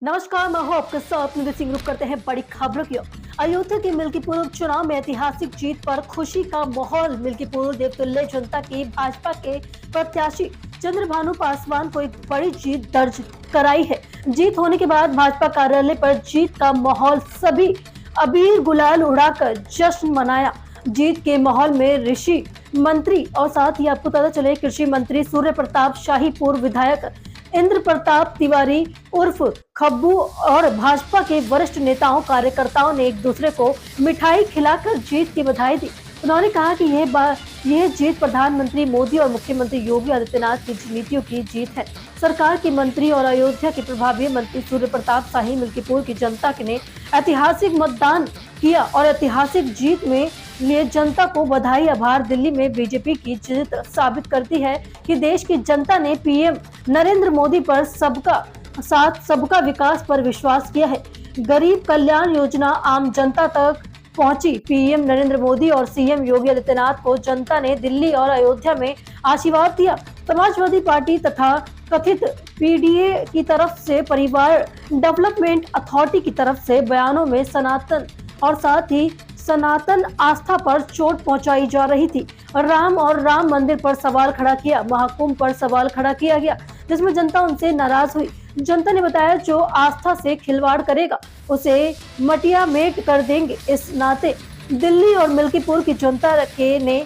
नमस्कार, मैं हूं आपके साथ निधि सिंह। रुक करते हैं बड़ी खबरों की ओर। अयोध्या के मिल्कीपुर उपचुनाव में ऐतिहासिक जीत पर खुशी का माहौल। मिल्कीपुर देवतुल्य जनता की भाजपा के प्रत्याशी चंद्रभानु पासवान को एक बड़ी जीत दर्ज कराई है। जीत होने के बाद भाजपा कार्यालय पर जीत का माहौल, सभी अबीर गुलाल उड़ाकर जश्न मनाया। जीत के माहौल में ऋषि मंत्री और साथ ही आपको पता चले कृषि मंत्री सूर्य प्रताप शाही, पूर्व विधायक इंद्र प्रताप तिवारी उर्फ खब्बू और भाजपा के वरिष्ठ नेताओं कार्यकर्ताओं ने एक दूसरे को मिठाई खिलाकर जीत की बधाई दी। उन्होंने कहा कि यह जीत प्रधानमंत्री मोदी और मुख्यमंत्री योगी आदित्यनाथ की नीतियों की जीत है। सरकार के मंत्री और अयोध्या के प्रभारी मंत्री सूर्य प्रताप शाही मिल्कीपुर की जनता ने ऐतिहासिक मतदान किया और ऐतिहासिक जीत में लिए जनता को बधाई। आभार। दिल्ली में बीजेपी की जीत साबित करती है कि देश की जनता ने पीएम नरेंद्र मोदी पर सबका साथ सबका विकास पर विश्वास किया है। गरीब कल्याण योजना आम जनता तक पहुंची। पीएम नरेंद्र मोदी और सीएम योगी आदित्यनाथ को जनता ने दिल्ली और अयोध्या में आशीर्वाद दिया। समाजवादी पार्टी तथा कथित पीडीए की तरफ से, परिवार डेवलपमेंट अथॉरिटी की तरफ से बयानों में सनातन और साथ ही सनातन आस्था पर चोट पहुंचाई जा रही थी। राम और राम मंदिर पर सवाल खड़ा किया, महाकुंभ पर सवाल खड़ा किया गया, जिसमें जनता उनसे नाराज हुई। जनता ने बताया जो आस्था से खिलवाड़ करेगा उसे मटिया मेट कर देंगे। इस नाते दिल्ली और मिल्कीपुर की जनता ने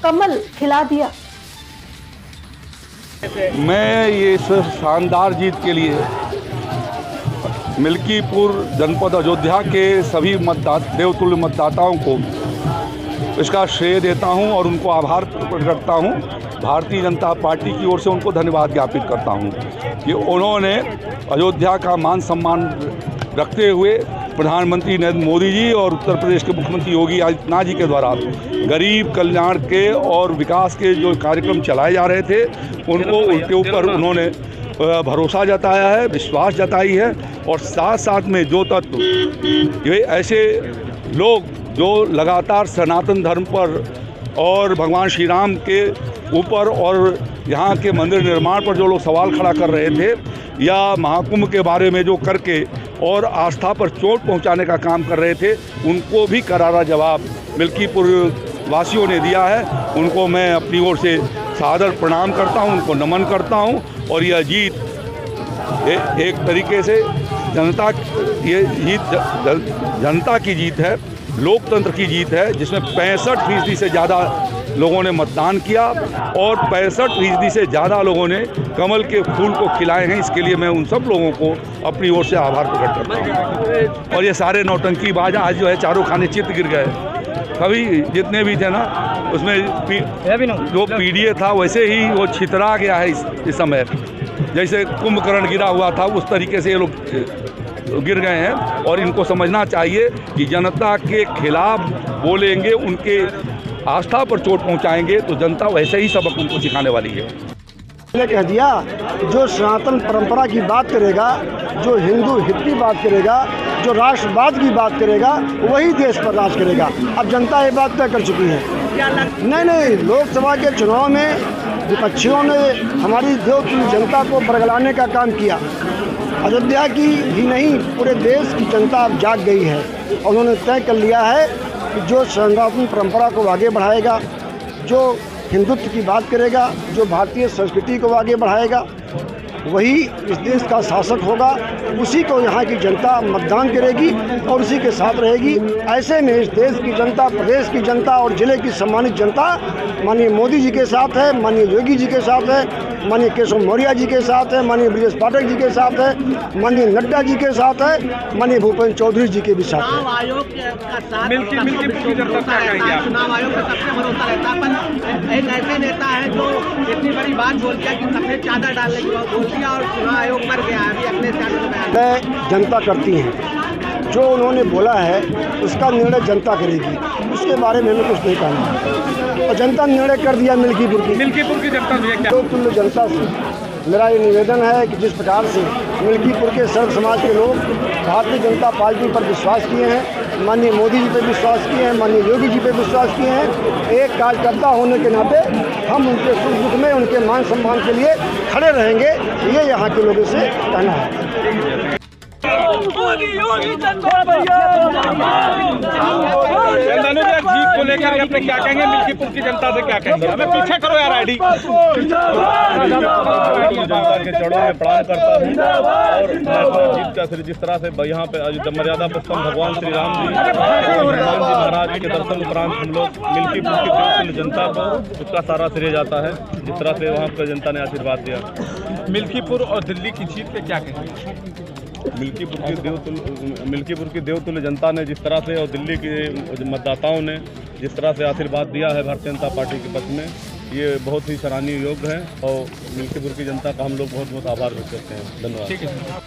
कमल खिला दिया। मैं ये शानदार जीत के लिए मिल्कीपुर जनपद अयोध्या के सभी देवतुल्य मतदाताओं को इसका श्रेय देता हूं और उनको आभार प्रकट करता हूं। भारतीय जनता पार्टी की ओर से उनको धन्यवाद ज्ञापित करता हूं कि उन्होंने अयोध्या का मान सम्मान रखते हुए प्रधानमंत्री नरेंद्र मोदी जी और उत्तर प्रदेश के मुख्यमंत्री योगी आदित्यनाथ जी के द्वारा गरीब कल्याण के और विकास के जो कार्यक्रम चलाए जा रहे थे उनके ऊपर उन्होंने भरोसा जताया है, विश्वास जताई है। और साथ साथ में जो तत्व ये ऐसे लोग जो लगातार सनातन धर्म पर और भगवान श्री राम के ऊपर और यहाँ के मंदिर निर्माण पर जो लोग सवाल खड़ा कर रहे थे या महाकुंभ के बारे में जो करके और आस्था पर चोट पहुँचाने का काम कर रहे थे, उनको भी करारा जवाब मिल्कीपुर वासियों ने दिया है। उनको मैं अपनी ओर से सादर प्रणाम करता हूं, उनको नमन करता हूं। और यह जीत एक तरीके से जनता की जीत है, लोकतंत्र की जीत है, जिसमें 65% से ज़्यादा लोगों ने मतदान किया और 65% से ज़्यादा लोगों ने कमल के फूल को खिलाए हैं। इसके लिए मैं उन सब लोगों को अपनी ओर से आभार प्रकट करता हूँ। और ये सारे नौटंकीबाज आज जो है चारों खाने चित्त गिर गए। कभी जितने भी थे ना उसमें जो पीडीए था वैसे ही वो छितरा गया है इस समय। जैसे कुंभकर्ण गिरा हुआ था उस तरीके से ये लोग गिर गए हैं। और इनको समझना चाहिए कि जनता के खिलाफ बोलेंगे, उनके आस्था पर चोट पहुंचाएंगे तो जनता वैसे ही सबक उनको सिखाने वाली है। कह दिया जो सनातन परंपरा की बात करेगा, जो हिंदू हित की बात करेगा, जो राष्ट्रवाद की बात करेगा, वही देश पर राज करेगा। अब जनता ये बात तय कर चुकी है। नहीं, लोकसभा के चुनाव में विपक्षियों ने हमारी देवतुल्य जनता को बरगलाने का काम किया। अयोध्या की ही नहीं पूरे देश की जनता अब जाग गई है। उन्होंने तय कर लिया है कि जो सनातन परंपरा को आगे बढ़ाएगा, जो हिंदुत्व की बात करेगा, जो भारतीय संस्कृति को आगे बढ़ाएगा, वही इस देश का शासक होगा। उसी को यहाँ की जनता मतदान करेगी और उसी के साथ रहेगी। ऐसे में इस देश की जनता, प्रदेश की जनता और जिले की सम्मानित जनता माननीय मोदी जी के साथ है, माननीय योगी जी के साथ है, माननीय केशव मौर्य जी के साथ है, माननीय ब्रजेश पाठक जी के साथ है, माननीय नड्डा जी के साथ है, माननीय भूपेंद्र चौधरी जी के भी साथ है। चुनाव आयोग का सबसे भरोसा रहता है, पर एक ऐसे नेता है जो इतनी बड़ी बात बोल दिया कि सफेद चादर डालने की बात बोल दिया और चुनाव आयोग मर गया है। अभी अगले निर्णय जनता करती है। जो उन्होंने बोला है उसका निर्णय जनता करेगी, उसके बारे में हमें कुछ नहीं कहना। और जनता ने निर्णय कर दिया मिल्कीपुर की जनता देवतुल्य जनता से मेरा ये निवेदन है कि जिस प्रकार से मिल्कीपुर के सर्व समाज के लोग भारतीय जनता पार्टी पर विश्वास किए हैं, माननीय मोदी जी पर विश्वास किए हैं, माननीय योगी जी पर विश्वास किए हैं, एक कार्यकर्ता होने के नाते हम उनके सुख दुख में उनके मान सम्मान के लिए खड़े रहेंगे। ये यहाँ के लोगों से कहना है। जीत को लेकर अपने क्या कहेंगे, मिल्कीपुर की जनता से क्या कहेंगे? हमें पीछे करो यार आईडी। जनता के चरणों में प्रणाम करता हूँ और जीत का जिस तरह से यहाँ पे मर्यादा पुरुषोत्तम भगवान श्री राम जी हनुमान जी महाराज के दर्शन उपरांत हम लोग मिल्कीपुर की देवतुल्य जनता को उसका सारा श्रेय जाता है, जिस तरह से वहाँ पर जनता ने आशीर्वाद दिया। मिल्कीपुर और दिल्ली की जीत पे क्या कहेंगे? मिल्कीपुर की देवतुल्य जनता ने जिस तरह से और दिल्ली के मतदाताओं ने जिस तरह से आशीर्वाद दिया है भारतीय जनता पार्टी के पक्ष में, ये बहुत ही सराहनीय योग्य है और मिल्कीपुर की जनता का हम लोग बहुत बहुत आभार व्यक्त करते हैं। धन्यवाद।